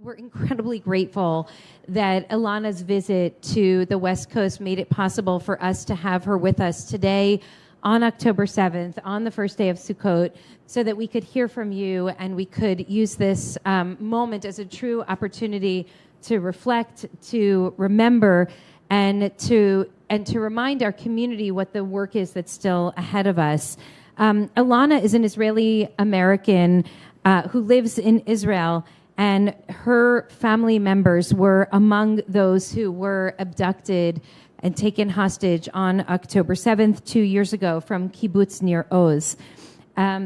we're incredibly grateful that Alana's visit to the West Coast made it possible for us to have her with us today on October 7th, on the first day of Sukkot, so that we could hear from you and we could use this moment as a true opportunity to reflect, to remember, and to remind our community what the work is that's still ahead of us. Alana is an Israeli-American who lives in Israel, and her family members were among those who were abducted and taken hostage on October 7th, 2 years ago, from kibbutz near Oz.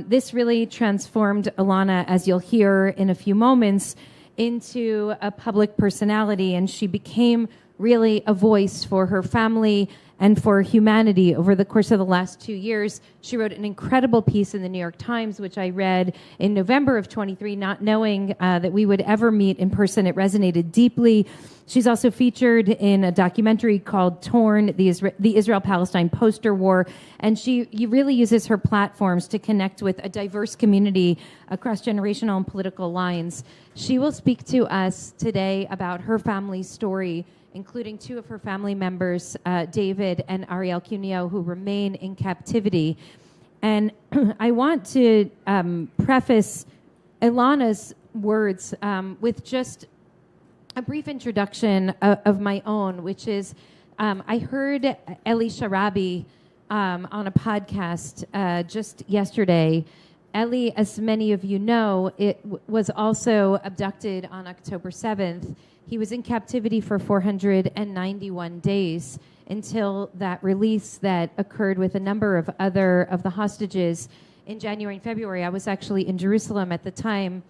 This really transformed Alana, as you'll hear in a few moments, into a public personality, and she became really a voice for her family and for humanity over the course of the last 2 years. She wrote an incredible piece in the New York Times, which I read in November of 23, not knowing that we would ever meet in person. It resonated deeply. She's also featured in a documentary called Torn, the Israel-Palestine Poster War, and she really uses her platforms to connect with a diverse community across generational and political lines. She will speak to us today about her family's story, including two of her family members, David and Ariel Cunio, who remain in captivity. And I want to preface Alana's words with just a brief introduction of my own, which is I heard Rabbi on a podcast just yesterday. Eli, as many of you know, was also abducted on October 7th. He was in captivity for 491 days until that release that occurred with a number of other of the hostages in January and February. I was actually in Jerusalem at the time,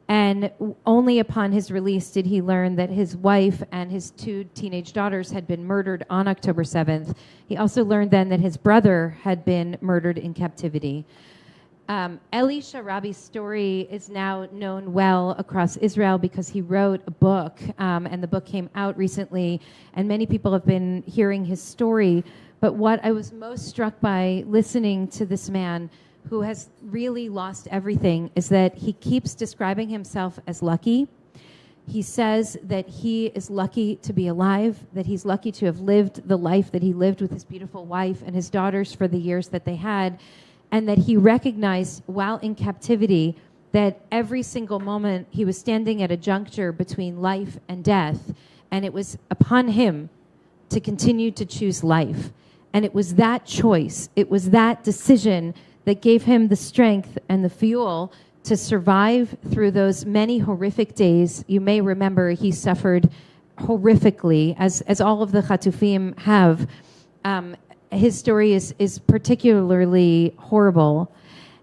and only upon his release did he learn that his wife and his two teenage daughters had been murdered on October 7th. He also learned then that his brother had been murdered in captivity. Rabbi's story is now known well across Israel because he wrote a book, and the book came out recently, and many people have been hearing his story. But what I was most struck by listening to this man, who has really lost everything, is that he keeps describing himself as lucky. He says that he is lucky to be alive, that he's lucky to have lived the life that he lived with his beautiful wife and his daughters for the years that they had, and that he recognized while in captivity that every single moment he was standing at a juncture between life and death, and it was upon him to continue to choose life. And it was that choice, it was that decision that gave him the strength and the fuel to survive through those many horrific days. You may remember he suffered horrifically, as all of the Chatufim have. His story is particularly horrible.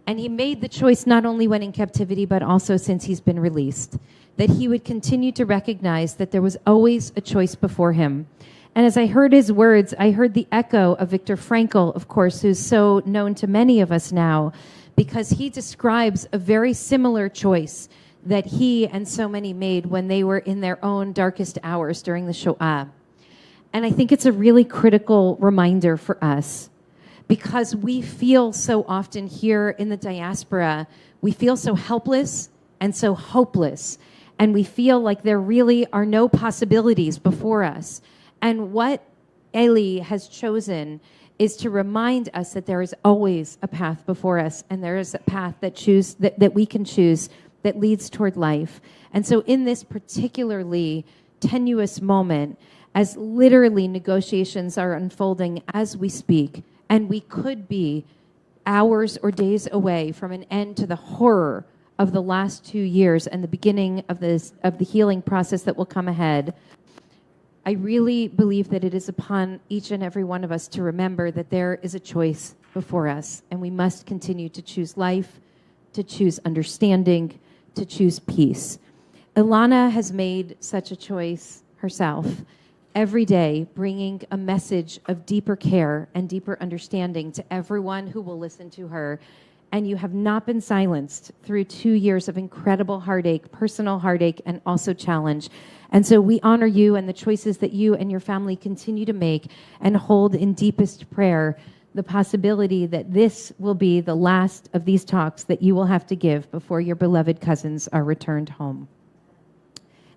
And he made the choice not only when in captivity, but also since he's been released, that he would continue to recognize that there was always a choice before him. And as I heard his words, I heard the echo of Viktor Frankl, of course, who's so known to many of us now, because he describes a very similar choice that he and so many made when they were in their own darkest hours during the Shoah. And I think it's a really critical reminder for us, because we feel so often here in the diaspora, we feel so helpless and so hopeless, and we feel like there really are no possibilities before us. And what Eli has chosen is to remind us that there is always a path before us, and there is a path that we can choose that leads toward life. And so in this particularly tenuous moment, as literally negotiations are unfolding as we speak, and we could be hours or days away from an end to the horror of the last 2 years and the beginning of the healing process that will come ahead, I really believe that it is upon each and every one of us to remember that there is a choice before us, and we must continue to choose life, to choose understanding, to choose peace. Alana has made such a choice herself, every day bringing a message of deeper care and deeper understanding to everyone who will listen to her. And you have not been silenced through 2 years of incredible heartache, personal heartache, and also challenge. And so we honor you and the choices that you and your family continue to make, and hold in deepest prayer the possibility that this will be the last of these talks that you will have to give before your beloved cousins are returned home.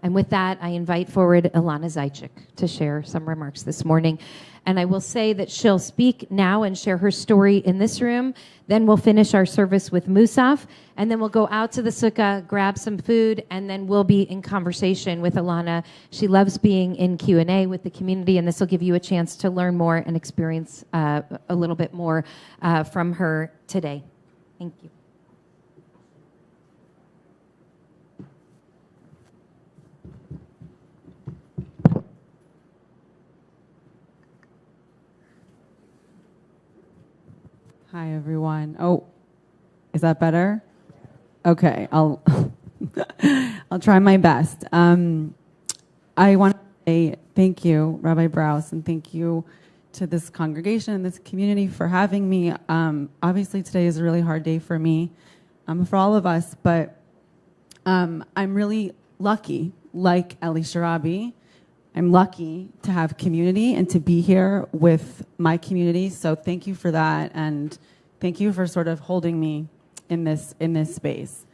And with that, I invite forward Alana Zeitchik to share some remarks this morning. And I will say that she'll speak now and share her story in this room. Then we'll finish our service with Musaf, and then we'll go out to the sukkah, grab some food, and then we'll be in conversation with Alana. She loves being in Q&A with the community, and this will give you a chance to learn more and experience a little bit more from her today. Thank you. Hi, everyone. Oh, is that better? Okay, I'll try my best. I want to say thank you, Rabbi Brous, and thank you to this congregation and this community for having me. Obviously, today is a really hard day for me, for all of us, but I'm really lucky, like Elisha Rabbi. I'm lucky to have community and to be here with my community. So thank you for that, and thank you for sort of holding me in this space.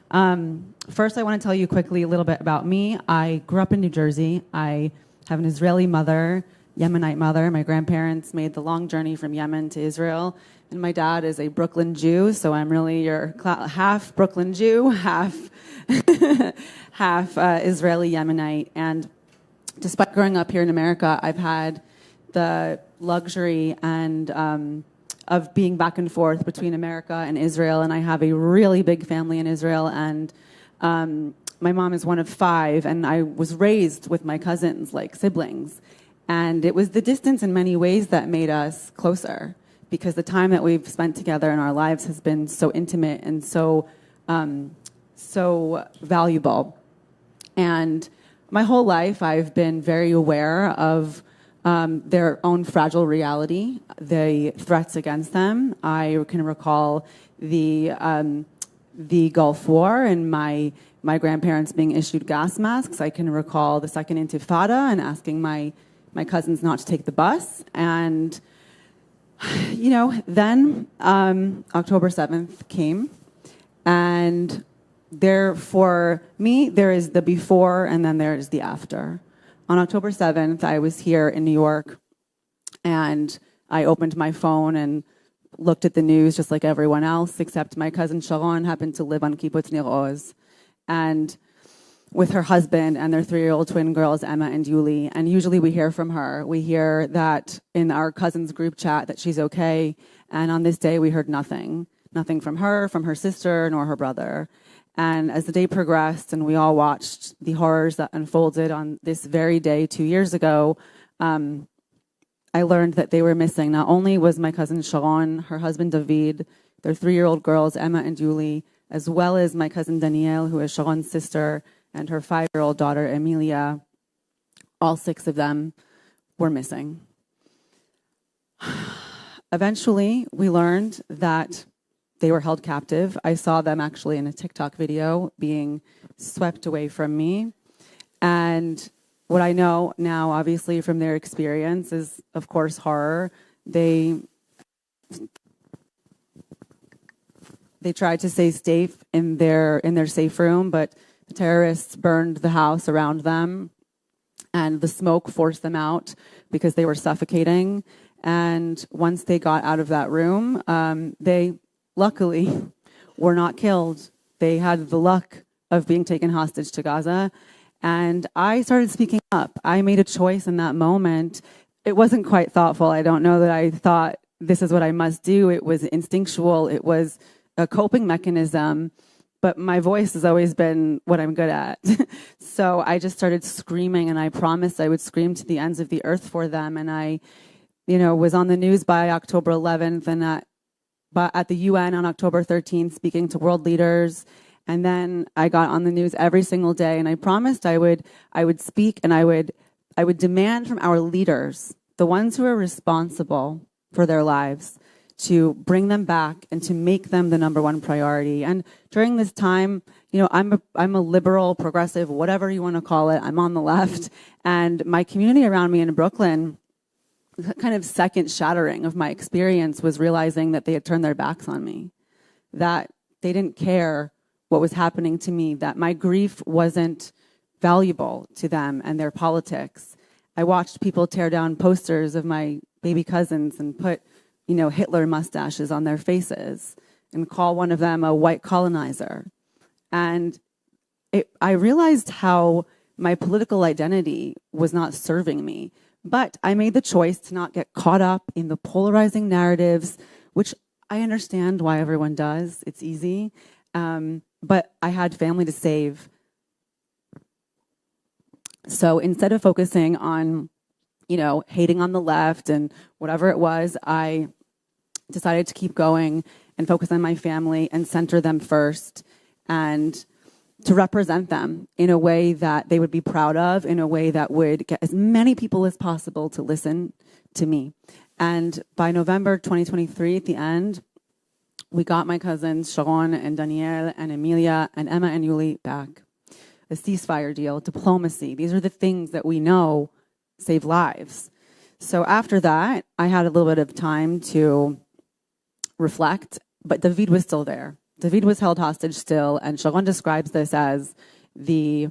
First, I want to tell you quickly a little bit about me. I grew up in New Jersey. I have an Israeli mother, Yemenite mother. My grandparents made the long journey from Yemen to Israel, and my dad is a Brooklyn Jew. So I'm really your half Brooklyn Jew, half Israeli Yemenite, and despite growing up here in America, I've had the luxury and of being back and forth between America and Israel, and I have a really big family in Israel, and my mom is one of 5, and I was raised with my cousins like siblings, and it was the distance in many ways that made us closer, because the time that we've spent together in our lives has been so intimate and so valuable. And my whole life, I've been very aware of their own fragile reality, the threats against them. I can recall the Gulf War and my grandparents being issued gas masks. I can recall the Second Intifada and asking my cousins not to take the bus. And, then October 7th came, and for me, there is the before and then there is the after. On October 7th, I was here in New York, and I opened my phone and looked at the news just like everyone else, except my cousin Sharon happened to live on Kibbutz Nir Oz, and with her husband and their 3-year-old twin girls, Emma and Yuli. And usually we hear from her. We hear that in our cousins group chat that she's okay, and on this day we heard nothing from her sister, nor her brother. And as the day progressed and we all watched the horrors that unfolded on this very day 2 years ago, I learned that they were missing. Not only was my cousin Sharon, her husband David, their 3-year-old girls, Emma and Yuli, as well as my cousin Danielle, who is Sharon's sister, and her 5-year-old daughter, Emilia, all 6 of them were missing. Eventually, we learned that they were held captive. I saw them actually in a TikTok video being swept away from me. And what I know now, obviously, from their experience is, of course, horror. They tried to stay safe in their safe room, but the terrorists burned the house around them, and the smoke forced them out because they were suffocating. And once they got out of that room, they luckily were not killed. They had the luck of being taken hostage to Gaza. And I started speaking up. I made a choice in that moment. It wasn't quite thoughtful. I don't know that I thought this is what I must do. It was instinctual. It was a coping mechanism. But my voice has always been what I'm good at. So I just started screaming, and I promised I would scream to the ends of the earth for them. And I, was on the news by October 11th, and at the UN on October 13th, speaking to world leaders. And then I got on the news every single day, and I promised I would speak, and I would demand from our leaders, the ones who are responsible for their lives, to bring them back and to make them the number one priority. And during this time, I'm a liberal, progressive, whatever you want to call it. I'm on the left, and my community around me in Brooklyn, the kind of second shattering of my experience was realizing that they had turned their backs on me, that they didn't care what was happening to me, that my grief wasn't valuable to them and their politics. I watched people tear down posters of my baby cousins and put, Hitler mustaches on their faces and call one of them a white colonizer. And I realized how my political identity was not serving me. But I made the choice to not get caught up in the polarizing narratives, which I understand why everyone does. It's easy. But I had family to save. So instead of focusing on, hating on the left and whatever it was, I decided to keep going and focus on my family and center them first and to represent them in a way that they would be proud of, in a way that would get as many people as possible to listen to me. And by November 2023, at the end, we got my cousins Sharon and Danielle and Emilia and Emma and Yuli back. A ceasefire deal, diplomacy. These are the things that we know save lives. So after that, I had a little bit of time to reflect, but David was still there. David was held hostage still, and Sharon describes this as the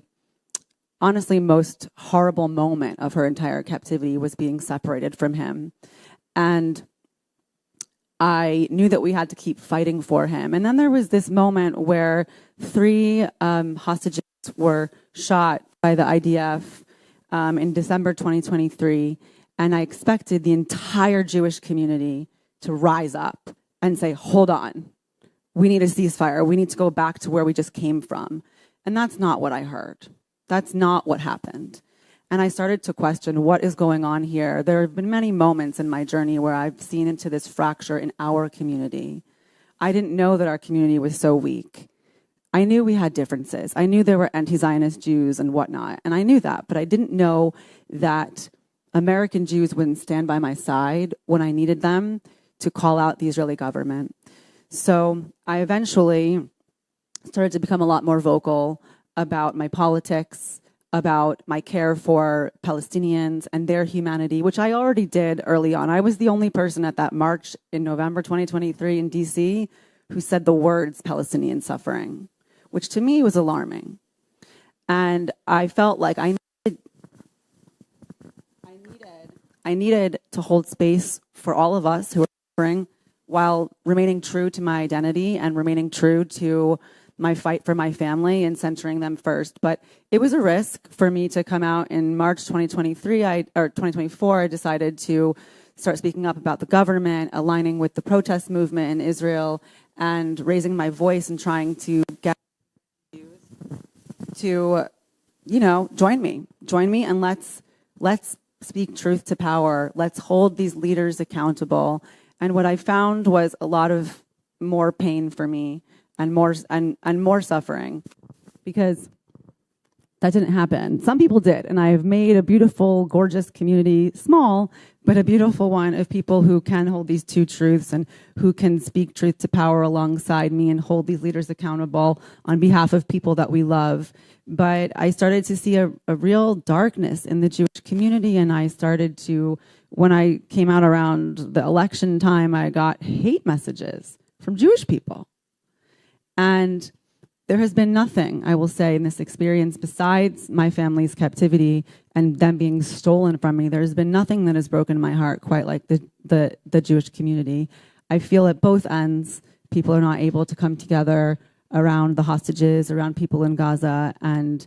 honestly most horrible moment of her entire captivity was being separated from him. And I knew that we had to keep fighting for him. And then there was this moment where 3 hostages were shot by the IDF in December 2023, and I expected the entire Jewish community to rise up and say, hold on. We need a ceasefire. We need to go back to where we just came from. And that's not what I heard. That's not what happened. And I started to question what is going on here. There have been many moments in my journey where I've seen into this fracture in our community. I didn't know that our community was so weak. I knew we had differences. I knew there were anti-Zionist Jews and whatnot, and I knew that, but I didn't know that American Jews wouldn't stand by my side when I needed them to call out the Israeli government. So I eventually started to become a lot more vocal about my politics, about my care for Palestinians and their humanity, which I already did early on. I was the only person at that march in November 2023 in DC who said the words Palestinian suffering, which to me was alarming. And I felt like I needed to hold space for all of us who are suffering while remaining true to my identity and remaining true to my fight for my family and centering them first. But it was a risk for me to come out in March 2024. I decided to start speaking up about the government, aligning with the protest movement in Israel, and raising my voice and trying to get to, join me and let's speak truth to power. Let's hold these leaders accountable. And what I found was a lot of more pain for me and more suffering, because that didn't happen. Some people did, and I've made a beautiful, gorgeous community, small, but a beautiful one of people who can hold these two truths and who can speak truth to power alongside me and hold these leaders accountable on behalf of people that we love. But I started to see a real darkness in the Jewish community, and I started to, when I came out around the election time, I got hate messages from Jewish people. And there has been nothing, I will say, in this experience besides my family's captivity and them being stolen from me. There's been nothing that has broken my heart quite like the Jewish community. I feel at both ends, people are not able to come together around the hostages, around people in Gaza, and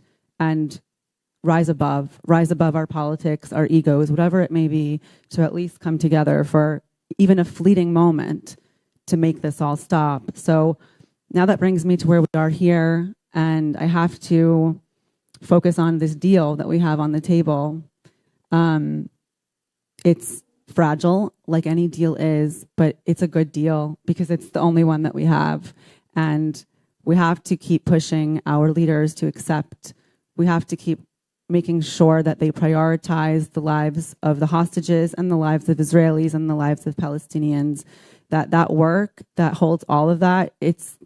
rise above our politics, our egos, whatever it may be, to at least come together for even a fleeting moment to make this all stop. So now that brings me to where we are here, and I have to focus on this deal that we have on the table. It's fragile, like any deal is, but it's a good deal because it's the only one that we have. And we have to keep pushing our leaders to accept. We have to keep making sure that they prioritize the lives of the hostages and the lives of Israelis and the lives of Palestinians. That work that holds all of that, it's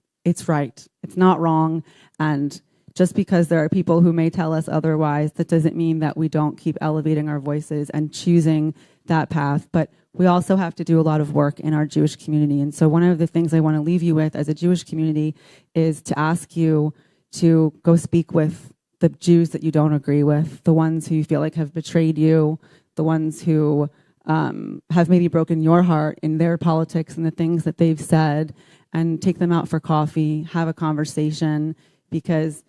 right. It's not wrong. And just because there are people who may tell us otherwise, that doesn't mean that we don't keep elevating our voices and choosing that path. But we also have to do a lot of work in our Jewish community. And so one of the things I want to leave you with as a Jewish community is to ask you to go speak with the Jews that you don't agree with, the ones who you feel like have betrayed you, the ones who have maybe broken your heart in their politics and the things that they've said, and take them out for coffee, have a conversation, because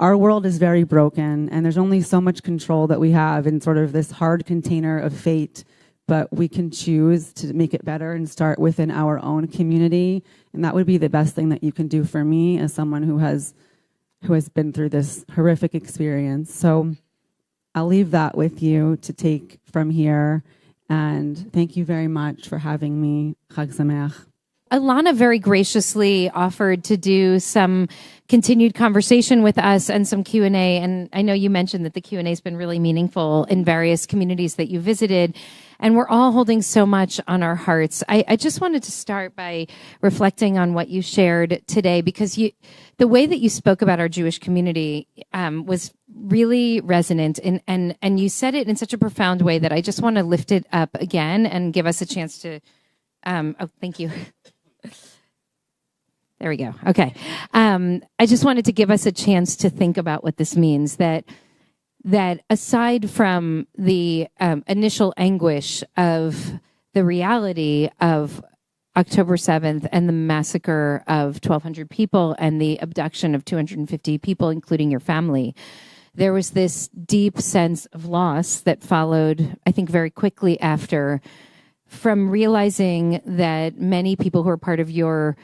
our world is very broken and there's only so much control that we have in sort of this hard container of fate, but we can choose to make it better and start within our own community. And that would be the best thing that you can do for me as someone who has been through this horrific experience. So I'll leave that with you to take from here. And thank you very much for having me. Chag Sameach. Alana very graciously offered to do some continued conversation with us and some Q&A. And I know you mentioned that the Q&A has been really meaningful in various communities that you visited. And we're all holding so much on our hearts. I just wanted to start by reflecting on what you shared today, because the way that you spoke about our Jewish community was really resonant. And you said it in such a profound way that I just want to lift it up again and give us a chance to... thank you. There we go. Okay. I just wanted to give us a chance to think about what this means, that aside from the initial anguish of the reality of October 7th and the massacre of 1,200 people and the abduction of 250 people, including your family, there was this deep sense of loss that followed, I think, very quickly after, from realizing that many people who are part of your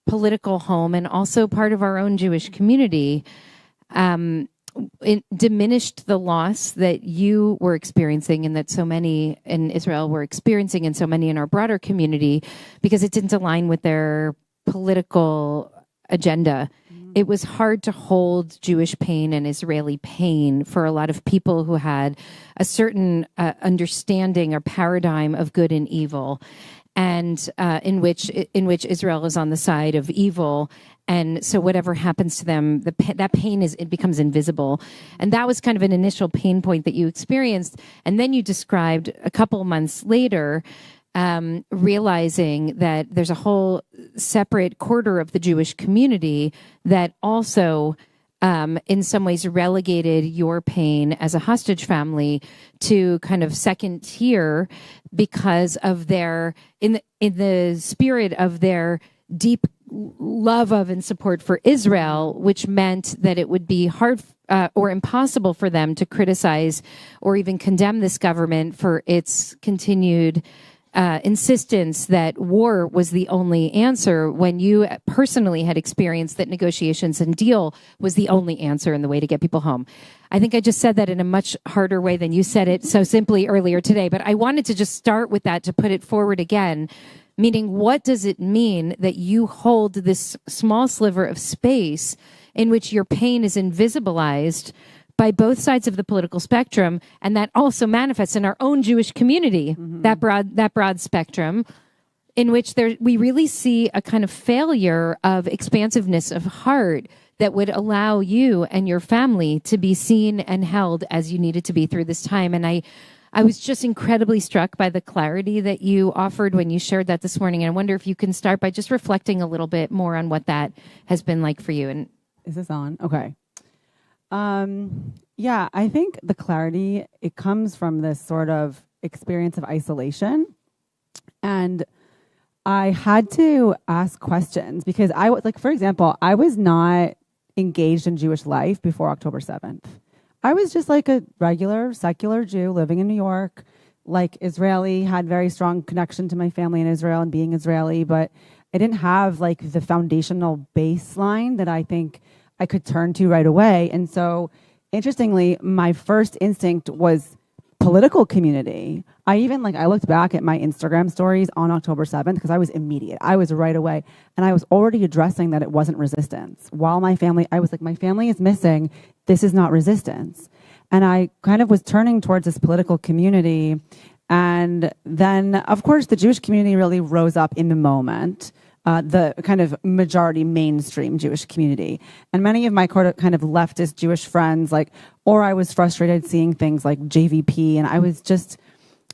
political home and also part of our own Jewish community it diminished the loss that you were experiencing and that so many in Israel were experiencing and so many in our broader community, because it didn't align with their political agenda. It was hard to hold Jewish pain and Israeli pain for a lot of people who had a certain understanding or paradigm of good and evil, and in which Israel is on the side of evil. And so whatever happens to them, that pain it becomes invisible. And that was kind of an initial pain point that you experienced. And then you described a couple months later, realizing that there's a whole separate quarter of the Jewish community that also in some ways relegated your pain as a hostage family to kind of second tier because of their, in the spirit of their deep love of and support for Israel, which meant that it would be hard or impossible for them to criticize or even condemn this government for its continued insistence that war was the only answer, when you personally had experienced that negotiations and deal was the only answer and the way to get people home. I think I just said that in a much harder way than you said it so simply earlier today, but I wanted to just start with that to put it forward again, meaning what does it mean that you hold this small sliver of space in which your pain is invisibilized by both sides of the political spectrum, and that also manifests in our own Jewish community, that broad spectrum, in which we really see a kind of failure of expansiveness of heart that would allow you and your family to be seen and held as you needed to be through this time. And I was just incredibly struck by the clarity that you offered when you shared that this morning. And I wonder if you can start by just reflecting a little bit more on what that has been like for you. And is this on? Okay. Yeah, I think the clarity, it comes from this sort of experience of isolation. And I had to ask questions because I was, like, for example, I was not engaged in Jewish life before October 7th. I was just like a regular secular Jew living in New York, like Israeli, had very strong connection to my family in Israel and being Israeli, but I didn't have like the foundational baseline that I think I could turn to right away. And so, interestingly, my first instinct was political community. I looked back at my Instagram stories on October 7th because I was immediate. I was right away. And I was already addressing that it wasn't resistance. While my family is missing. This is not resistance. And I kind of was turning towards this political community. And then, of course, the Jewish community really rose up in the moment. The kind of majority mainstream Jewish community. And many of my kind of leftist Jewish friends, or I was frustrated seeing things like JVP, and I was just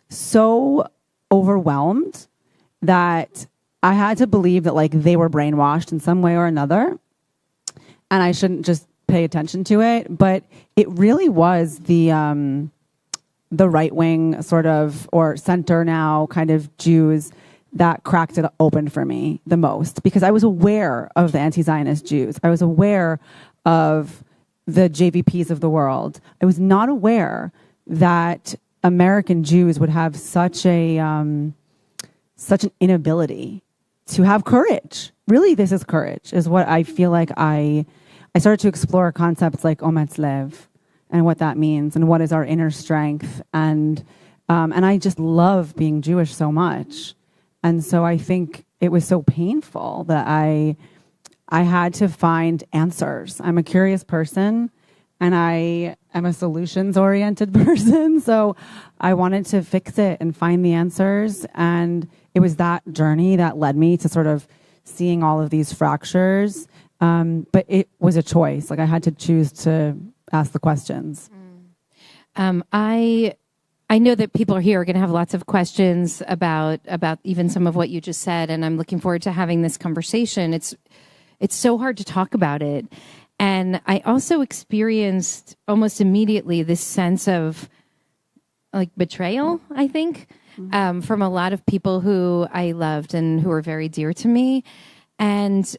so overwhelmed that I had to believe that they were brainwashed in some way or another. And I shouldn't just pay attention to it, but it really was the right wing sort of, or center now kind of Jews that cracked it open for me the most, because I was aware of the anti-Zionist Jews. I was aware of the JVPs of the world. I was not aware that American Jews would have such an inability to have courage. Really, this is courage, is what I feel like I started to explore concepts like Ometz Lev and what that means and what is our inner strength. And I just love being Jewish so much. And so I think it was so painful that I had to find answers. I'm a curious person, and I am a solutions-oriented person. So I wanted to fix it and find the answers. And it was that journey that led me to sort of seeing all of these fractures. But it was a choice. Like, I had to choose to ask the questions. I know that people here are going to have lots of questions about even some of what you just said, and I'm looking forward to having this conversation. It's so hard to talk about it. And I also experienced almost immediately this sense of like betrayal, I think, from a lot of people who I loved and who were very dear to me. And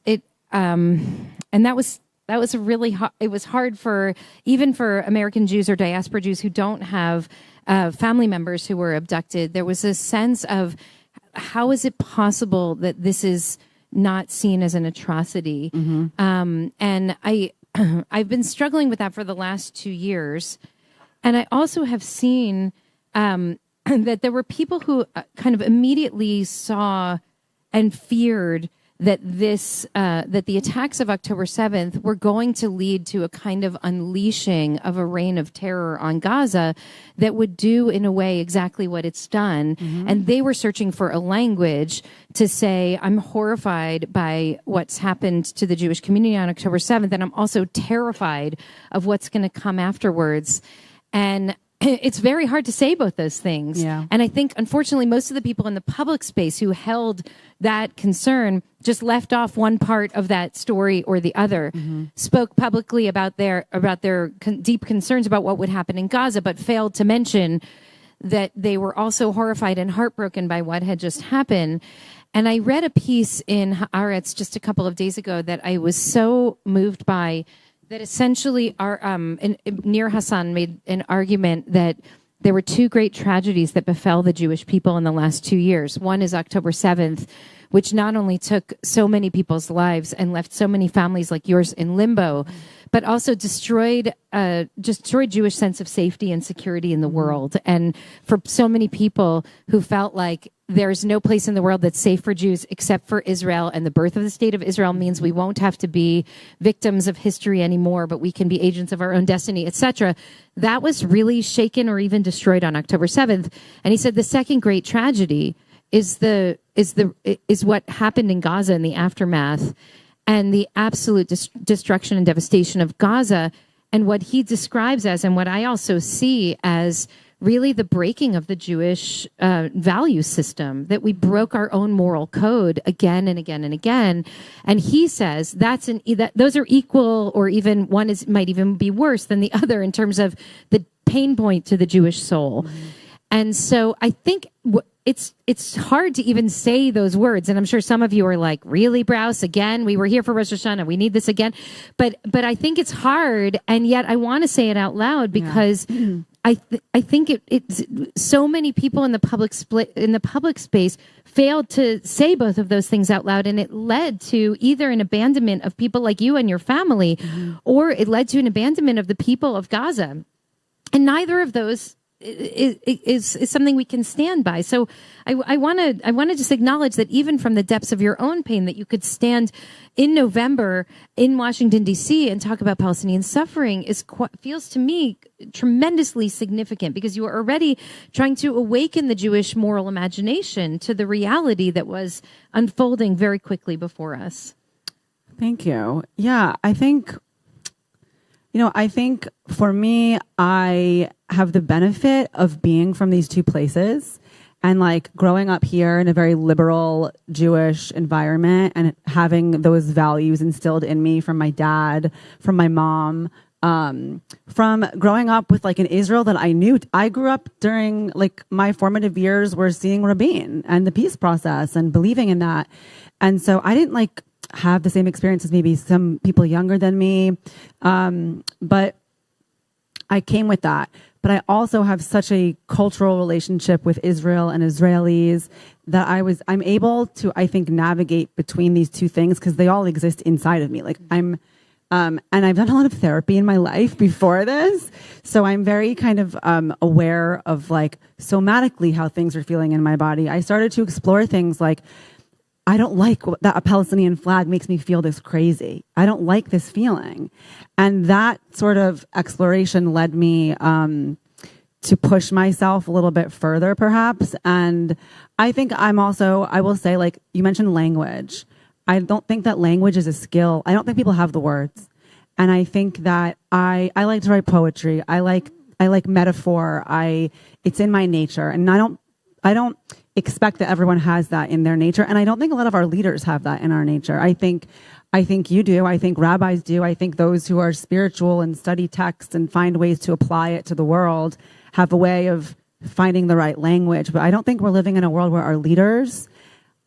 that was really hard. It was hard for American Jews or diaspora Jews who don't have family members who were abducted. There was a sense of, how is it possible that this is not seen as an atrocity? And I've been struggling with that for the last 2 years. And I also have seen that there were people who kind of immediately saw and feared that that the attacks of October 7th were going to lead to a kind of unleashing of a reign of terror on Gaza that would do, in a way, exactly what it's done. And they were searching for a language to say, I'm horrified by what's happened to the Jewish community on October 7th, and I'm also terrified of what's going to come afterwards. And it's very hard to say both those things. Yeah. And I think, unfortunately, most of the people in the public space who held that concern just left off one part of that story or the other, spoke publicly about their deep concerns about what would happen in Gaza, but failed to mention that they were also horrified and heartbroken by what had just happened. And I read a piece in Haaretz just a couple of days ago that I was so moved by, that essentially Nir Hassan made an argument that there were two great tragedies that befell the Jewish people in the last 2 years. One is October 7th, which not only took so many people's lives and left so many families like yours in limbo, but also destroyed Jewish sense of safety and security in the world. And for so many people who felt like there's no place in the world that's safe for Jews except for Israel, and the birth of the state of Israel means we won't have to be victims of history anymore, but we can be agents of our own destiny, etc. That was really shaken or even destroyed on October 7th. And he said the second great tragedy is what happened in Gaza in the aftermath, and the absolute destruction and devastation of Gaza, and what he describes as, and what I also see as, really the breaking of the Jewish value system, that we broke our own moral code again and again and again. And he says those are equal, or even one might even be worse than the other in terms of the pain point to the Jewish soul. And so I think it's hard to even say those words. And I'm sure some of you are like, really, Brous, again? We were here for Rosh Hashanah. We need this again. But I think it's hard, and yet I want to say it out loud, because I think it's so many people in the public space failed to say both of those things out loud, and it led to either an abandonment of people like you and your family, or it led to an abandonment of the people of Gaza. And neither of those is something we can stand by. So I want to just acknowledge that even from the depths of your own pain, that you could stand in November in Washington, D.C. and talk about Palestinian suffering feels to me tremendously significant, because you are already trying to awaken the Jewish moral imagination to the reality that was unfolding very quickly before us. Thank you. Yeah, I think for me, I have the benefit of being from these two places. And like growing up here in a very liberal Jewish environment and having those values instilled in me from my dad, from my mom, from growing up with like in Israel that I knew. I grew up during like my formative years were seeing Rabin and the peace process and believing in that. And so I didn't like have the same experience as maybe some people younger than me. But I came with that. But I also have such a cultural relationship with Israel and Israelis that I'm able to, I think, navigate between these two things because they all exist inside of me. Like and I've done a lot of therapy in my life before this. So I'm very kind of aware of like somatically how things are feeling in my body. I started to explore things like, I don't like that a Palestinian flag makes me feel this crazy. I don't like this feeling. And that sort of exploration led me to push myself a little bit further, perhaps. And I think I will say, like, you mentioned language. I don't think that language is a skill. I don't think people have the words. And I think that I like to write poetry. I like metaphor. It's in my nature. And I don't expect that everyone has that in their nature. And I don't think a lot of our leaders have that in our nature. I think you do. I think rabbis do. I think those who are spiritual and study texts and find ways to apply it to the world have a way of finding the right language. But I don't think we're living in a world where our leaders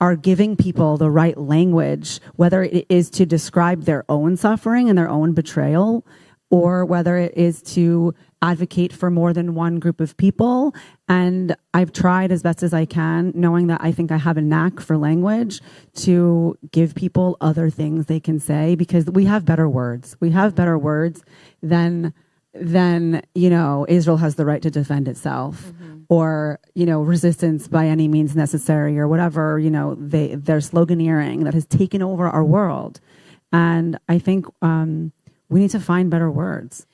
are giving people the right language, whether it is to describe their own suffering and their own betrayal, or whether it is to advocate for more than one group of people. And I've tried as best as I can, knowing that I think I have a knack for language, to give people other things they can say, because we have better words. We have better words than Israel has the right to defend itself, or, resistance by any means necessary, or whatever, they're sloganeering that has taken over our world. And I think, we need to find better words.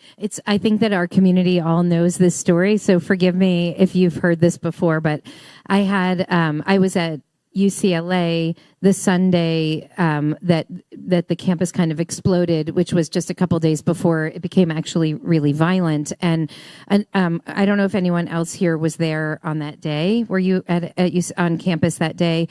I think that our community all knows this story, so forgive me if you've heard this before, but I was at UCLA the Sunday that the campus kind of exploded, which was just a couple days before it became actually really violent. And I don't know if anyone else here was there on that day. Were you on campus that day?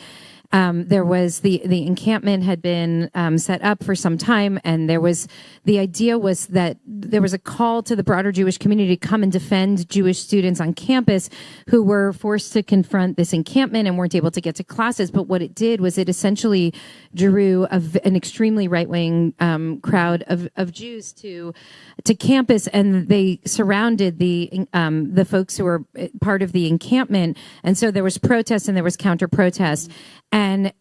There was the encampment had been set up for some time, and the idea was that there was a call to the broader Jewish community to come and defend Jewish students on campus who were forced to confront this encampment and weren't able to get to classes. But what it did was it essentially drew an extremely right-wing crowd of Jews to campus, and they surrounded the folks who were part of the encampment. And so there was protest and there was counter-protest. And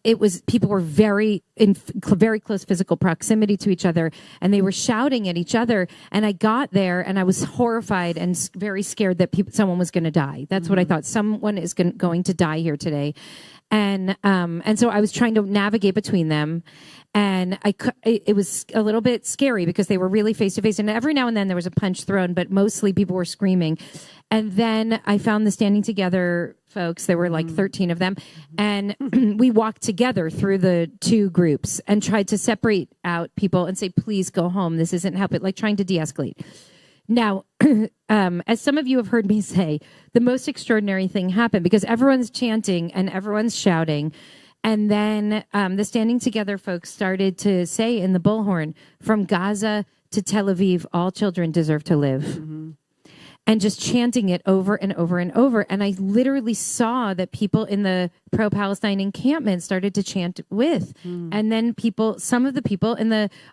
people were in very close physical proximity to each other, and they were shouting at each other. And I got there, and I was horrified and very scared that someone was going to die. That's what I thought. Someone is going to die here today. And so I was trying to navigate between them. And it was a little bit scary because they were really face to face. And every now and then there was a punch thrown, but mostly people were screaming. And then I found the Standing Together folks. There were like 13 of them. And we walked together through the two groups and tried to separate out people and say, please go home. This isn't helping, like trying to de-escalate. Now, as some of you have heard me say, the most extraordinary thing happened because everyone's chanting and everyone's shouting. And then the Standing Together folks started to say in the bullhorn, from Gaza to Tel Aviv, all children deserve to live. And just chanting it over and over and over. And I literally saw that people in the pro-Palestine encampment started to chant with. And then some of the people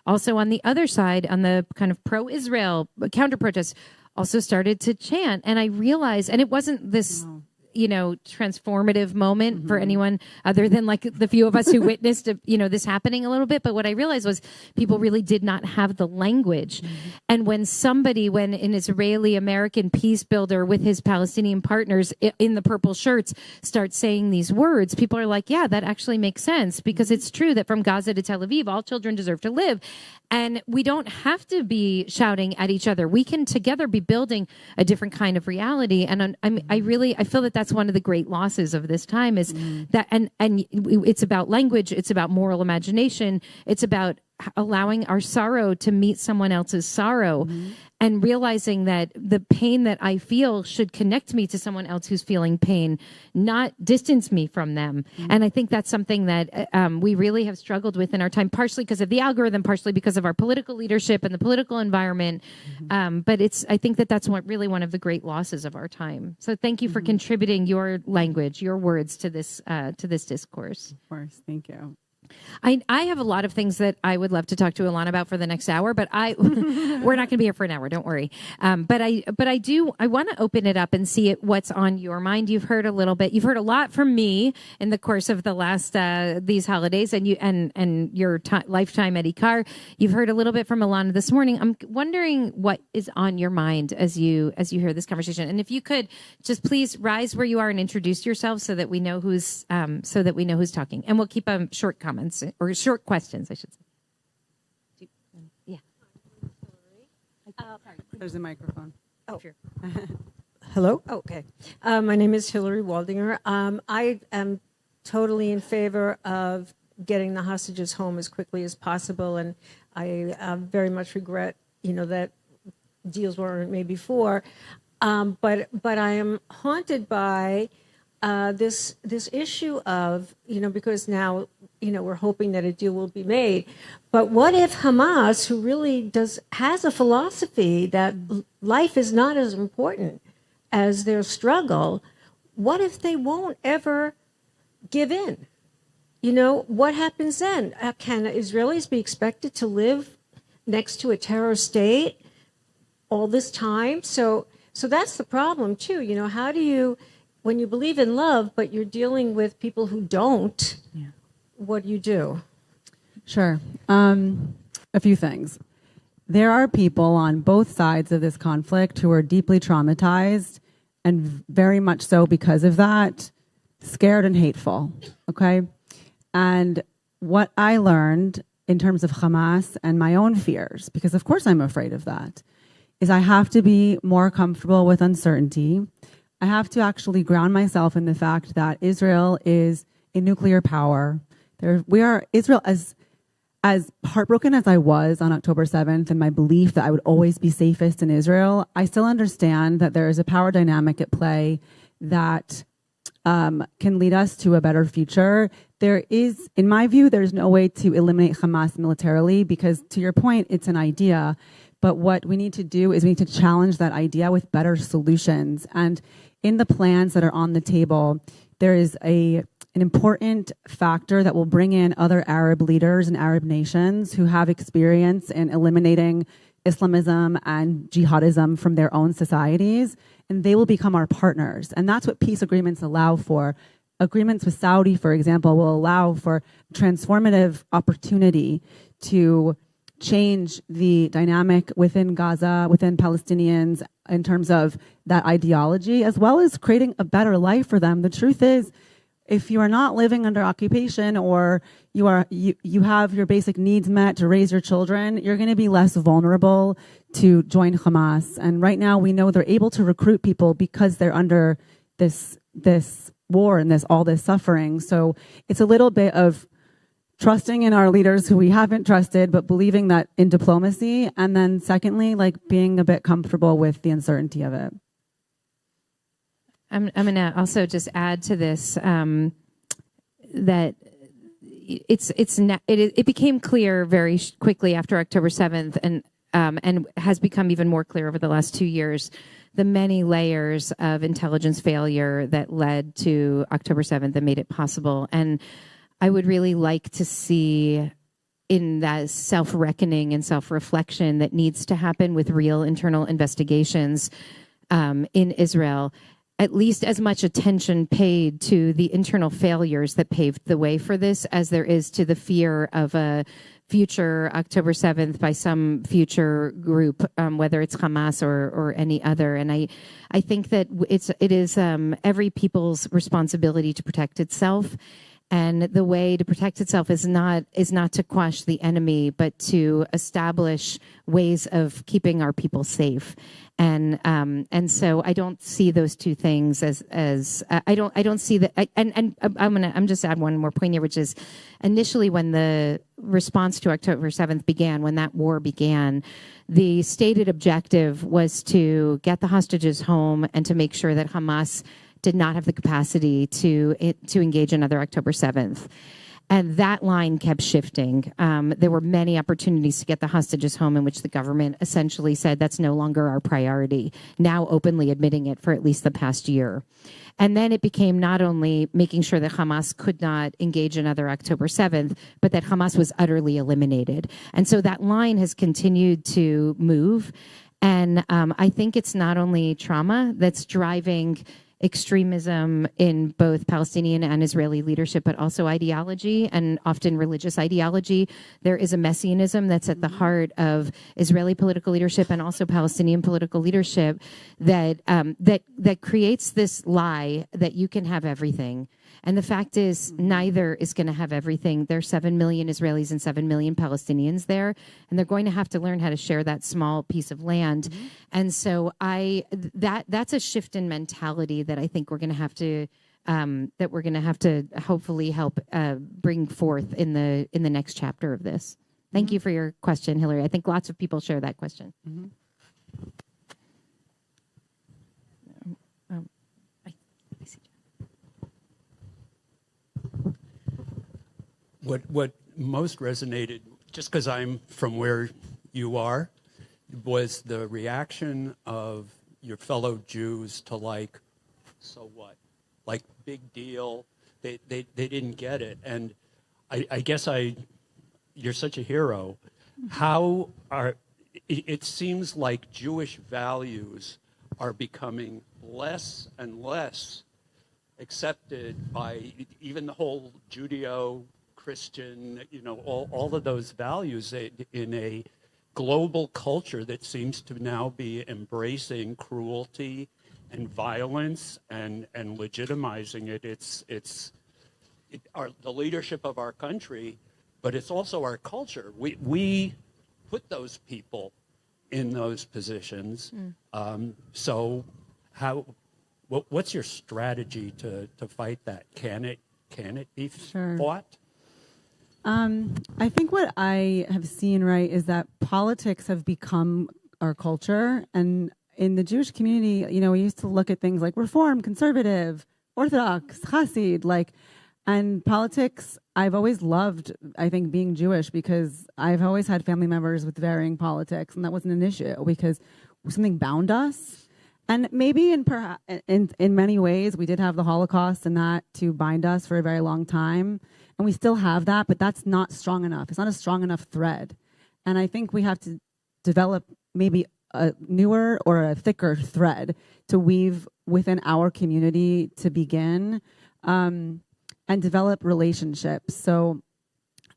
also on the other side, on the kind of pro-Israel counter-protest, also started to chant. And I realized, and it wasn't this transformative moment for anyone other than like the few of us who witnessed, this happening a little bit. But what I realized was people really did not have the language. And when an Israeli American peace builder with his Palestinian partners in the purple shirts starts saying these words, people are like, yeah, that actually makes sense, because it's true that from Gaza to Tel Aviv, all children deserve to live. And we don't have to be shouting at each other. We can together be building a different kind of reality. And I feel that that's one of the great losses of this time is that, and it's about language. It's about moral imagination. It's about allowing our sorrow to meet someone else's sorrow, and realizing that the pain that I feel should connect me to someone else who's feeling pain, not distance me from them. And I think that's something that we really have struggled with in our time, partially because of the algorithm, partially because of our political leadership and the political environment. But I think that's really one of the great losses of our time. So thank you for contributing your language, your words to this discourse. Of course, thank you. I have a lot of things that I would love to talk to Alana about for the next hour, but we're not going to be here for an hour. Don't worry. But I want to open it up and see what's on your mind. You've heard a little bit. You've heard a lot from me in the course of the last these holidays, and your lifetime at IKAR. You've heard a little bit from Alana this morning. I'm wondering what is on your mind as you hear this conversation. And if you could just please rise where you are and introduce yourself so that we know who's talking. And we'll keep short comments or short questions, I should say. Yeah. There's a microphone. Oh, sure. Hello. Okay. My name is Hillary Waldinger. I am totally in favor of getting the hostages home as quickly as possible, and I very much regret, that deals weren't made before. But I am haunted by this issue of, because now, we're hoping that a deal will be made. But what if Hamas, who really has a philosophy that life is not as important as their struggle, what if they won't ever give in? What happens then? Can Israelis be expected to live next to a terror state all this time? So that's the problem too. How do you, when you believe in love, but you're dealing with people who don't, what do you do? Sure. A few things. There are people on both sides of this conflict who are deeply traumatized, and very much so because of that, scared and hateful. Okay? And what I learned in terms of Hamas and my own fears, because of course I'm afraid of that, is I have to be more comfortable with uncertainty. I have to actually ground myself in the fact that Israel is a nuclear power. Israel, as heartbroken as I was on October 7th and my belief that I would always be safest in Israel, I still understand that there is a power dynamic at play that can lead us to a better future. There is, in my view, there's no way to eliminate Hamas militarily because, to your point, it's an idea. But what we need to do is we need to challenge that idea with better solutions. And in the plans that are on the table, there is an important factor that will bring in other Arab leaders and Arab nations who have experience in eliminating Islamism and jihadism from their own societies, and they will become our partners. And that's what peace agreements allow for. Agreements with Saudi, for example, will allow for transformative opportunity to change the dynamic within Gaza, within Palestinians, in terms of that ideology, as well as creating a better life for them. The truth is, if you are not living under occupation or you have your basic needs met to raise your children, you're going to be less vulnerable to join Hamas. And right now we know they're able to recruit people because they're under this war and all this suffering. So it's a little bit of trusting in our leaders who we haven't trusted, but believing that in diplomacy. And then secondly, being a bit comfortable with the uncertainty of it. I'm going to also just add to this that it became clear very quickly after October 7th and has become even more clear over the last 2 years, the many layers of intelligence failure that led to October 7th and made it possible. And I would really like to see in that self-reckoning and self-reflection that needs to happen with real internal investigations in Israel, at least as much attention paid to the internal failures that paved the way for this as there is to the fear of a future October 7th by some future group, whether it's Hamas or any other. And I think that it is every people's responsibility to protect itself. And the way to protect itself is not to quash the enemy, but to establish ways of keeping our people safe. And so I don't see those two things as I don't see that. And I'm just add one more point here, which is initially when the response to October 7th began, when that war began, the stated objective was to get the hostages home and to make sure that Hamas did not have the capacity to engage another October 7th. And that line kept shifting. There were many opportunities to get the hostages home in which the government essentially said that's no longer our priority, now openly admitting it for at least the past year. And then it became not only making sure that Hamas could not engage another October 7th, but that Hamas was utterly eliminated. And so that line has continued to move. And I think it's not only trauma that's driving extremism in both Palestinian and Israeli leadership, but also ideology, and often religious ideology. There is a messianism that's at the heart of Israeli political leadership and also Palestinian political leadership that creates this lie that you can have everything. And the fact is, neither is going to have everything. There are 7 million Israelis and 7 million Palestinians there, and they're going to have to learn how to share that small piece of land. Mm-hmm. And so that's a shift in mentality that I think we're going to have to hopefully help bring forth in the next chapter of this. Thank you for your question, Hillary. I think lots of people share that question. Mm-hmm. What most resonated, just because I'm from where you are, was the reaction of your fellow Jews to like, so what? Like, big deal. They didn't get it. And I guess you're such a hero. It seems like Jewish values are becoming less and less accepted by even the whole Judeo-Christian, all of those values in a global culture that seems to now be embracing cruelty and violence and legitimizing it. It's the leadership of our country, but it's also our culture. We put those people in those positions. So what's your strategy to fight that? Can it be fought? I think what I have seen, right, is that politics have become our culture. And in the Jewish community, we used to look at things like Reform, Conservative, Orthodox, Hasid, and politics. I've always loved, I think, being Jewish because I've always had family members with varying politics, and that wasn't an issue because something bound us. And maybe in many ways, we did have the Holocaust and that to bind us for a very long time. And we still have that, but that's not strong enough. It's not a strong enough thread. And I think we have to develop maybe a newer or a thicker thread to weave within our community to begin and develop relationships. So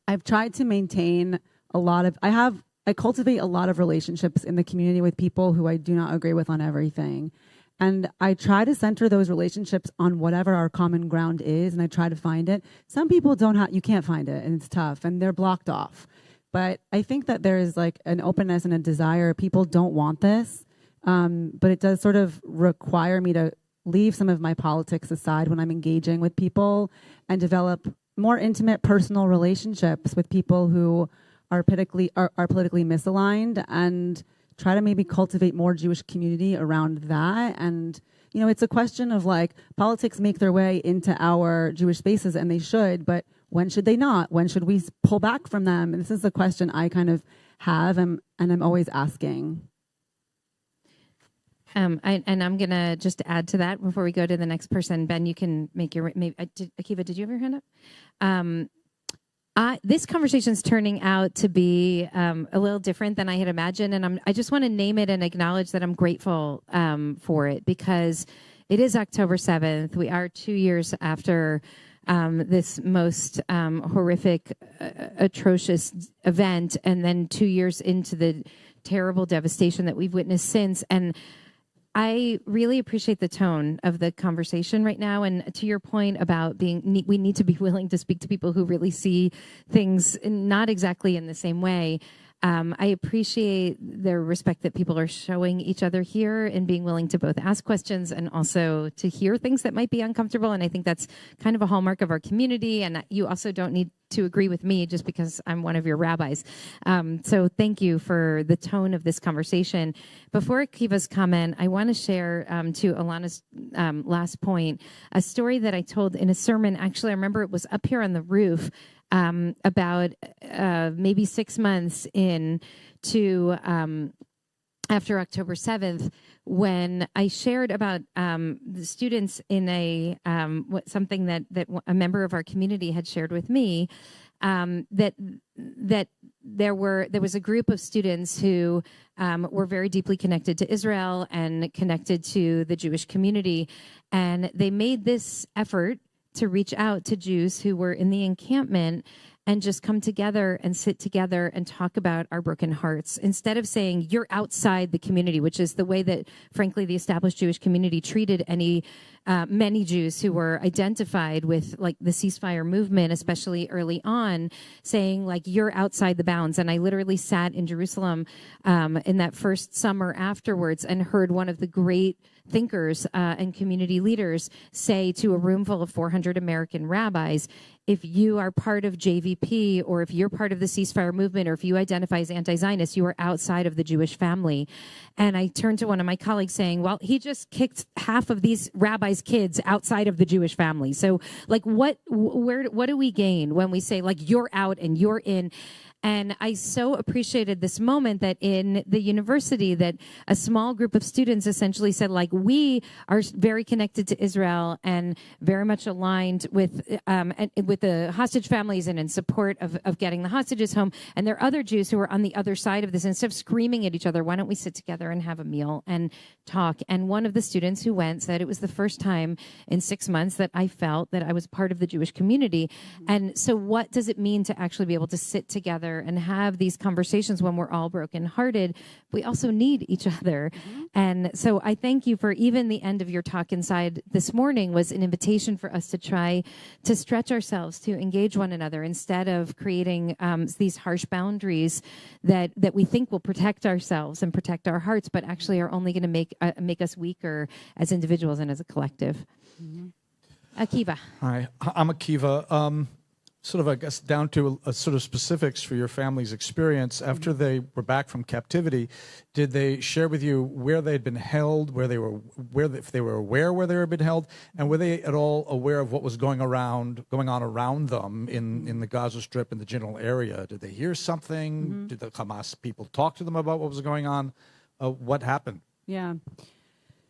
I've tried to maintain I cultivate a lot of relationships in the community with people who I do not agree with on everything. And I try to center those relationships on whatever our common ground is, and I try to find it. Some people you can't find it, and it's tough, and they're blocked off. But I think that there is an openness and a desire. People don't want this, but it does sort of require me to leave some of my politics aside when I'm engaging with people and develop more intimate personal relationships with people who are politically misaligned, and try to maybe cultivate more Jewish community around that. And, it's a question of politics make their way into our Jewish spaces, and they should, but when should they not? When should we pull back from them? And this is a question I kind of have and I'm always asking. And I'm going to just add to that before we go to the next person. Ben, you can make your... Akiva, did you have your hand up? This conversation is turning out to be a little different than I had imagined, and I just want to name it and acknowledge that I'm grateful for it, because it is October 7th. We are 2 years after this most horrific, atrocious event, and then 2 years into the terrible devastation that we've witnessed since. And I really appreciate the tone of the conversation right now. And to your point about we need to be willing to speak to people who really see things not exactly in the same way. I appreciate the respect that people are showing each other here and being willing to both ask questions and also to hear things that might be uncomfortable. And I think that's kind of a hallmark of our community. And you also don't need to agree with me just because I'm one of your rabbis. So thank you for the tone of this conversation. Before Akiva's comment, I want to share to Alana's last point, a story that I told in a sermon. Actually, I remember it was up here on the roof about maybe 6 months in to after October 7th, when I shared about the students in something that a member of our community had shared with me, that there was a group of students who were very deeply connected to Israel and connected to the Jewish community, and they made this effort to reach out to Jews who were in the encampment and just come together and sit together and talk about our broken hearts. Instead of saying, you're outside the community, which is the way that, frankly, the established Jewish community treated many Jews who were identified with like the ceasefire movement, especially early on, saying like, you're outside the bounds. And I literally sat in Jerusalem in that first summer afterwards and heard one of the great thinkers and community leaders say to a room full of 400 American rabbis, if you are part of JVP or if you're part of the ceasefire movement or if you identify as anti-Zionist, you are outside of the Jewish family. And I turned to one of my colleagues saying, well, he just kicked half of these rabbis' kids outside of the Jewish family. So like what do we gain when we say like you're out and you're in? And I so appreciated this moment that in the university that a small group of students essentially said, like, we are very connected to Israel and very much aligned with the hostage families and in support of getting the hostages home. And there are other Jews who are on the other side of this. Instead of screaming at each other, why don't we sit together and have a meal and talk? And one of the students who went said it was the first time in 6 months that I felt that I was part of the Jewish community. Mm-hmm. And so what does it mean to actually be able to sit together and have these conversations when we're all brokenhearted? We also need each other. Mm-hmm. And so I thank you for even the end of your talk inside this morning was an invitation for us to try to stretch ourselves to engage one another instead of creating these harsh boundaries that we think will protect ourselves and protect our hearts, but actually are only going to make us weaker as individuals and as a collective. Mm-hmm. Akiva. Hi, I'm Akiva. Sort of, I guess, down to a sort of specifics for your family's experience. After they were back from captivity, did they share with you where they'd been held, if they were aware where they were being held, and were they at all aware of what was going on around them in the Gaza Strip, in the general area? Did they hear something? Mm-hmm. Did the Hamas people talk to them about what was going on? What happened? Yeah.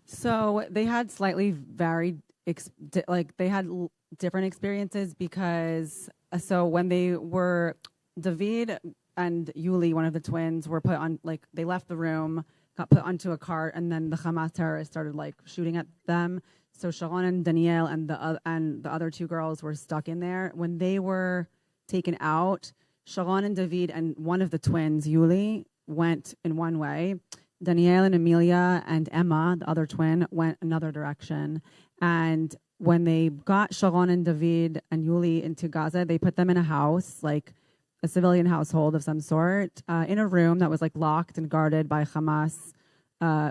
So they had slightly varied, they had different experiences because... So when David and Yuli, one of the twins, were put on, they left the room, got put onto a cart, and then the Hamas terrorists started, shooting at them. So Sharon and Danielle and the other two girls were stuck in there. When they were taken out, Sharon and David and one of the twins, Yuli, went in one way. Danielle and Amelia and Emma, the other twin, went another direction. And when they got Sharon and David and Yuli into Gaza, they put them in a house, like a civilian household of some sort, in a room that was locked and guarded by Hamas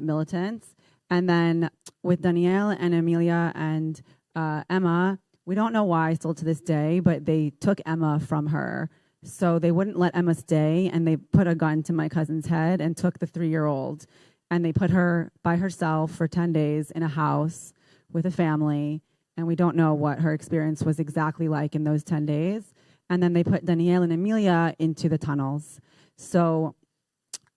militants. And then with Danielle and Amelia and Emma, we don't know why still to this day, but they took Emma from her. So they wouldn't let Emma stay, and they put a gun to my cousin's head and took the 3-year-old. And they put her by herself for 10 days in a house with a family. And we don't know what her experience was exactly like in those 10 days. And then they put Danielle and Amelia into the tunnels. So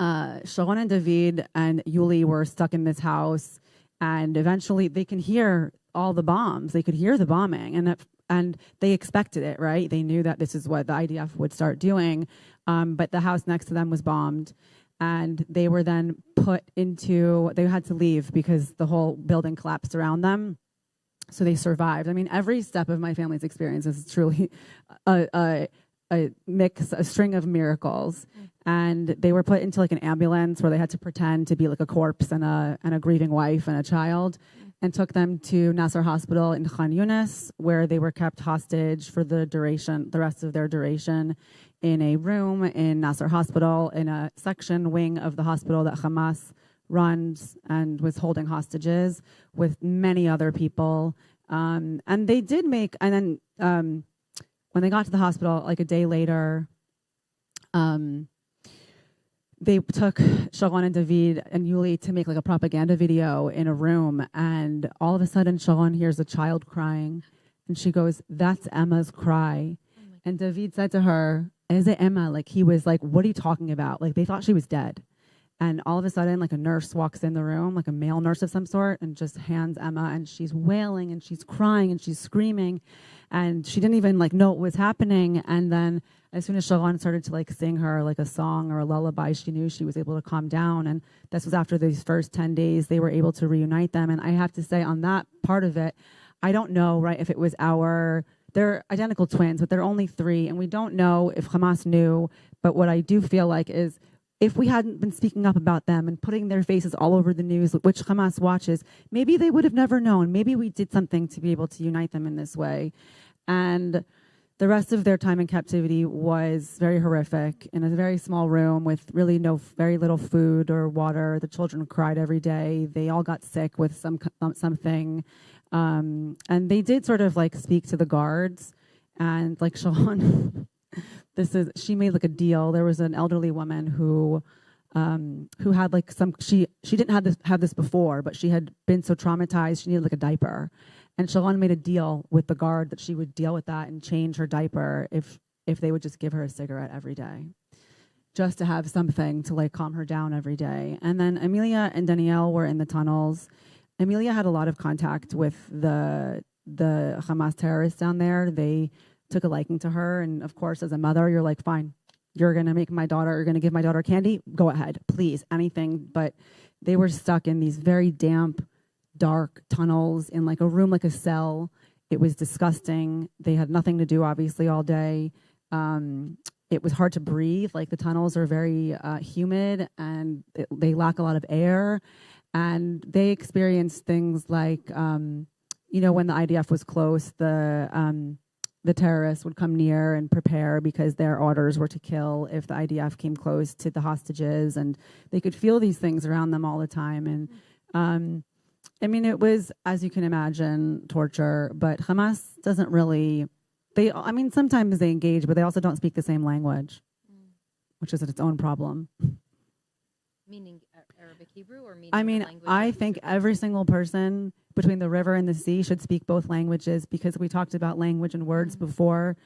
Sharon and David and Yuli were stuck in this house. And eventually they can hear all the bombs. They could hear the bombing. And they expected it, right? They knew that this is what the IDF would start doing. But the house next to them was bombed. And they were then they had to leave because the whole building collapsed around them. So they survived. I mean, every step of my family's experience is truly a string of miracles. And they were put into like an ambulance where they had to pretend to be like a corpse and a grieving wife and a child, and took them to Nasser Hospital in Khan Yunis, where they were kept hostage for the rest of their duration, in a room in Nasser Hospital, in a wing of the hospital that Hamas runs and was holding hostages with many other people. And they did make, and then when they got to the hospital, like a day later, they took Sharon and David and Yuli to make like a propaganda video in a room, and all of a sudden Sharon hears a child crying, and she goes, "That's Emma's cry." And David said to her, "Is it Emma?" Like, he was like, "What are you talking about?" Like, they thought she was dead. And all of a sudden, like, a nurse walks in the room, like a male nurse of some sort, and just hands Emma, and she's wailing and she's crying and she's screaming, and she didn't even like know what was happening. And then as soon as Sharon started to like sing her like a song or a lullaby, she knew she was able to calm down. And this was after these first 10 days, they were able to reunite them. And I have to say, on that part of it, I don't know, right, if it was they're identical twins, but they're only 3, and we don't know if Hamas knew. But what I do feel like is, if we hadn't been speaking up about them and putting their faces all over the news, which Hamas watches, maybe they would have never known. Maybe we did something to be able to unite them in this way. And the rest of their time in captivity was very horrific, in a very small room with really very little food or water. The children cried every day. They all got sick with something. And they did sort of like speak to the guards, and like Sharon, she made like a deal. There was an elderly woman who had like she didn't have this before, but she had been so traumatized she needed like a diaper, and Sharon made a deal with the guard that she would deal with that and change her diaper if they would just give her a cigarette every day, just to have something to like calm her down every day. And then Amelia and Danielle were in the tunnels. Amelia had a lot of contact with the Hamas terrorists down there. They took a liking to her, and of course, as a mother, you're like, fine, you're going to give my daughter candy, go ahead, please, anything. But they were stuck in these very damp, dark tunnels in like a room, like a cell. It was disgusting. They had nothing to do, obviously, all day. It was hard to breathe. Like, the tunnels are very humid, and they lack a lot of air. And they experienced things like, when the IDF was close, the terrorists would come near and prepare, because their orders were to kill if the IDF came close to the hostages, and they could feel these things around them all the time. And it was, as you can imagine, torture. But Hamas doesn't really. Sometimes they engage, but they also don't speak the same language, which is its own problem. Meaning Arabic Hebrew, or meaning I think every single person between the river and the sea should speak both languages, because we talked about language and words before.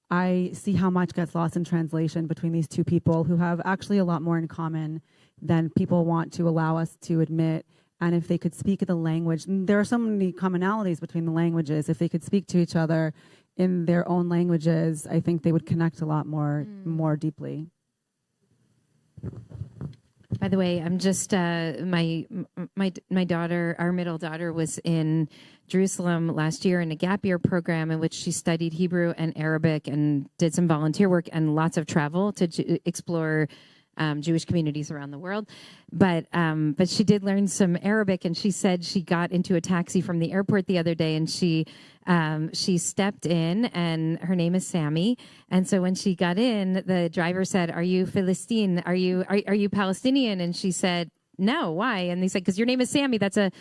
I see how much gets lost in translation between these two people who have actually a lot more in common than people want to allow us to admit. And if they could speak the language, there are so many commonalities between the languages. If they could speak to each other in their own languages, I think they would connect a lot more deeply. By the way, I'm just my daughter, our middle daughter, was in Jerusalem last year in a gap year program in which she studied Hebrew and Arabic and did some volunteer work and lots of travel to explore Jewish communities around the world. But she did learn some Arabic, and she said she got into a taxi from the airport the other day, and she stepped in, and her name is Sammy. And so when she got in, the driver said, "Are you Philistine? Are you Palestinian?" And she said, "No, why?" And they said, "Because your name is Sammy. That's a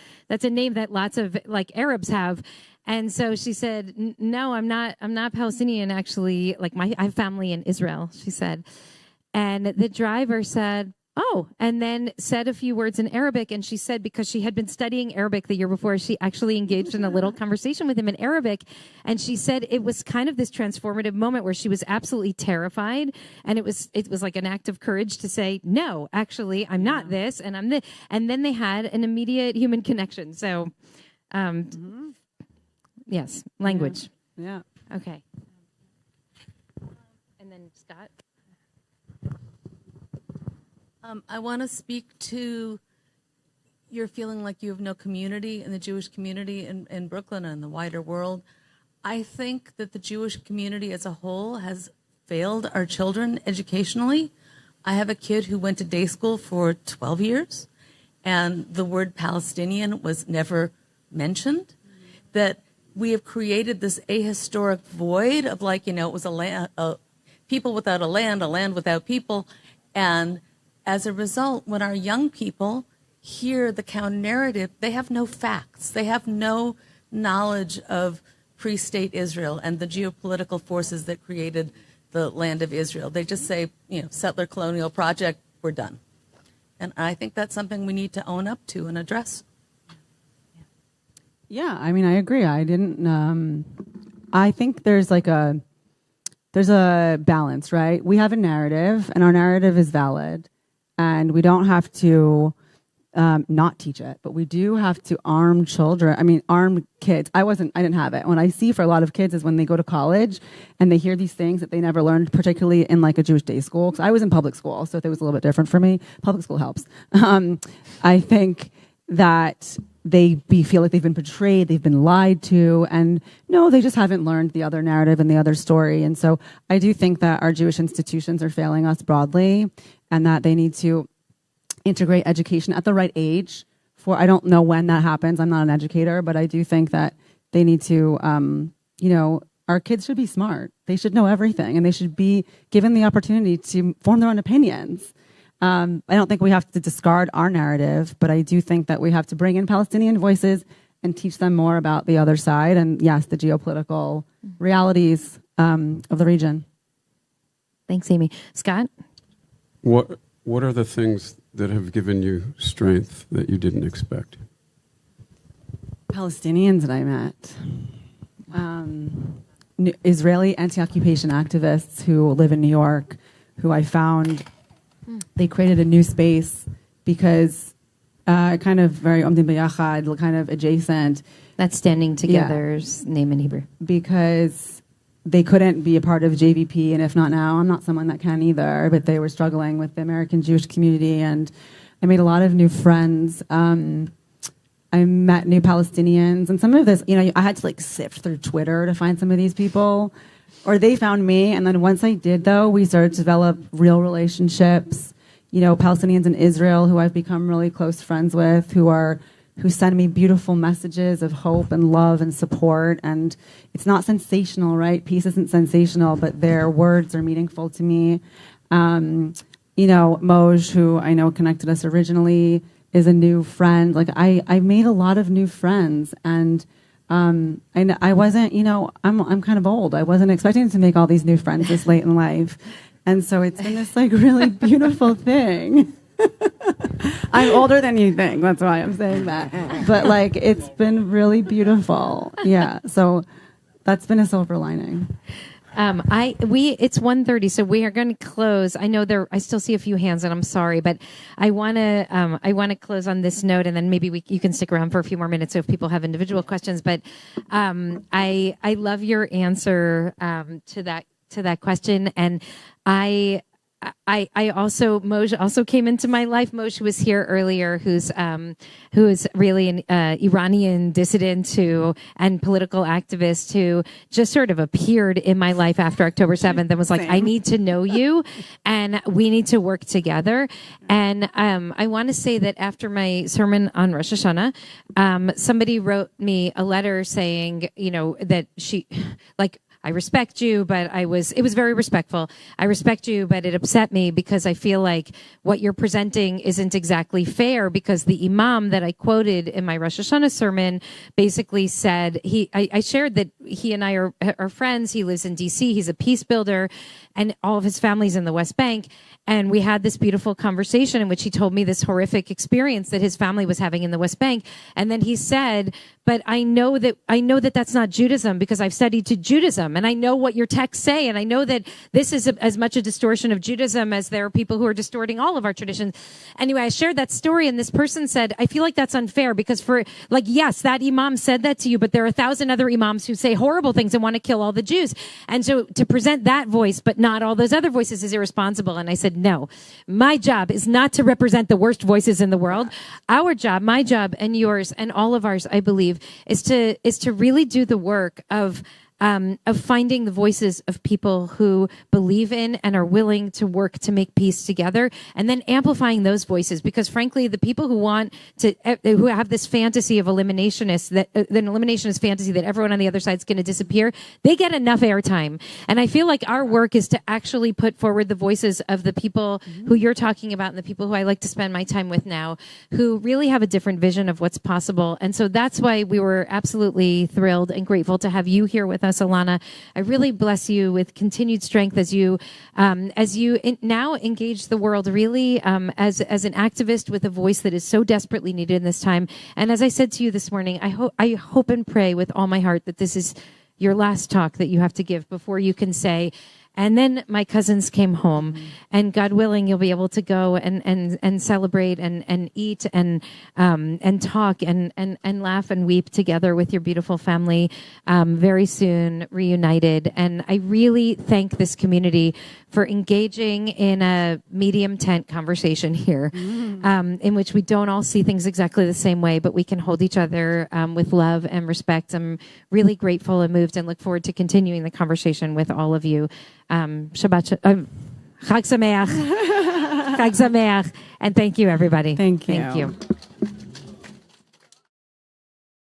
name that lots of like Arabs have." And so she said, "No, I'm not Palestinian, actually. Like, I have family in Israel," she said. And the driver said, "Oh," and then said a few words in Arabic. And she said, because she had been studying Arabic the year before, she actually engaged in a little conversation with him in Arabic. And she said it was kind of this transformative moment where she was absolutely terrified. And it was like an act of courage to say, "No, actually, I'm not this, and I'm this." And then they had an immediate human connection. So, yes, language. Yeah. Okay. And then Scott. I want to speak to your feeling like you have no community in the Jewish community in Brooklyn and the wider world. I think that the Jewish community as a whole has failed our children educationally. I have a kid who went to day school for 12 years, and the word Palestinian was never mentioned. That we have created this ahistoric void of, like, you know, it was a land, people without a land without people. And as a result, when our young people hear the counter narrative, they have no facts. They have no knowledge of pre-state Israel and the geopolitical forces that created the land of Israel. They just say, you know, settler colonial project, we're done. And I think that's something we need to own up to and address. Yeah, I mean, I agree. I didn't. I think there's a balance, right? We have a narrative, and our narrative is valid, and we don't have to not teach it, but we do have to arm children. I mean, arm kids. I didn't have it. What I see for a lot of kids is when they go to college and they hear these things that they never learned, particularly in like a Jewish day school. Because I was in public school, so it was a little bit different for me. Public school helps. I think that they feel like they've been betrayed, they've been lied to, and no, they just haven't learned the other narrative and the other story. And so I do think that our Jewish institutions are failing us broadly, and that they need to integrate education at the right age. I don't know when that happens. I'm not an educator, but I do think that they need to, our kids should be smart. They should know everything, and they should be given the opportunity to form their own opinions. I don't think we have to discard our narrative, but I do think that we have to bring in Palestinian voices and teach them more about the other side and, yes, the geopolitical realities of the region. Thanks, Amy. Scott? What are the things that have given you strength that you didn't expect? Palestinians that I met. Israeli anti-occupation activists who live in New York, who I found... They created a new space because kind of very omdim b'yachad, kind of adjacent. That's standing together's name in Hebrew. Because they couldn't be a part of JVP, and if not now, I'm not someone that can either, but they were struggling with the American Jewish community, and I made a lot of new friends. I met new Palestinians, and some of this, I had to sift through Twitter to find some of these people. Or they found me, and then once I did, though, we started to develop real relationships. Palestinians in Israel who I've become really close friends with, who send me beautiful messages of hope and love and support. And it's not sensational, right? Peace isn't sensational, but their words are meaningful to me. Moj, who I know connected us originally, is a new friend. I made a lot of new friends, and I wasn't, I'm kind of old. I wasn't expecting to make all these new friends this late in life. And so it's been this really beautiful thing. I'm older than you think. That's why I'm saying that. But it's been really beautiful. Yeah. So that's been a silver lining. It's 1:30, so we are going to close. I know I still see a few hands, and I'm sorry, but I want to close on this note, and then maybe you can stick around for a few more minutes. So if people have individual questions, but I love your answer to that question, and I also, Moj also came into my life. Moj was here earlier, who is really an Iranian dissident and political activist who just sort of appeared in my life after October 7th and was like, I need to know you and we need to work together. And I want to say that after my sermon on Rosh Hashanah, somebody wrote me a letter saying, that she, I respect you, but it was very respectful. I respect you, but it upset me because I feel like what you're presenting isn't exactly fair, because the imam that I quoted in my Rosh Hashanah sermon basically said, I shared that he and I are friends. He lives in DC. He's a peace builder, and all of his family's in the West Bank. And we had this beautiful conversation in which he told me this horrific experience that his family was having in the West Bank. And then he said, but I know that that's not Judaism, because I've studied to Judaism, and I know what your texts say, and I know that this is as much a distortion of Judaism as there are people who are distorting all of our traditions. Anyway, I shared that story, and this person said, I feel like that's unfair, because yes, that imam said that to you, but there are 1,000 other imams who say horrible things and want to kill all the Jews. And so to present that voice, but not all those other voices, is irresponsible. And I said, no, my job is not to represent the worst voices in the world. Our job, my job and yours and all of ours, I believe, is to really do the work of of finding the voices of people who believe in and are willing to work to make peace together, and then amplifying those voices. Because frankly, the people who have this fantasy of eliminationists, that an eliminationist fantasy that everyone on the other side is going to disappear, they get enough airtime. And I feel like our work is to actually put forward the voices of the people who you're talking about and the people who I like to spend my time with now, who really have a different vision of what's possible. And so that's why we were absolutely thrilled and grateful to have you here with us, Alana. I really bless you with continued strength as you now engage the world really as an activist with a voice that is so desperately needed in this time. And as I said to you this morning, I hope and pray with all my heart that this is your last talk that you have to give before you can say, and then my cousins came home, and God willing, you'll be able to go and celebrate and eat and talk and laugh and weep together with your beautiful family very soon, reunited. And I really thank this community for engaging in a medium tent conversation here, in which we don't all see things exactly the same way, but we can hold each other with love and respect. I'm really grateful and moved, and look forward to continuing the conversation with all of you. Chag Sameach, Chag Sameach, and thank you, everybody. Thank you. Thank you.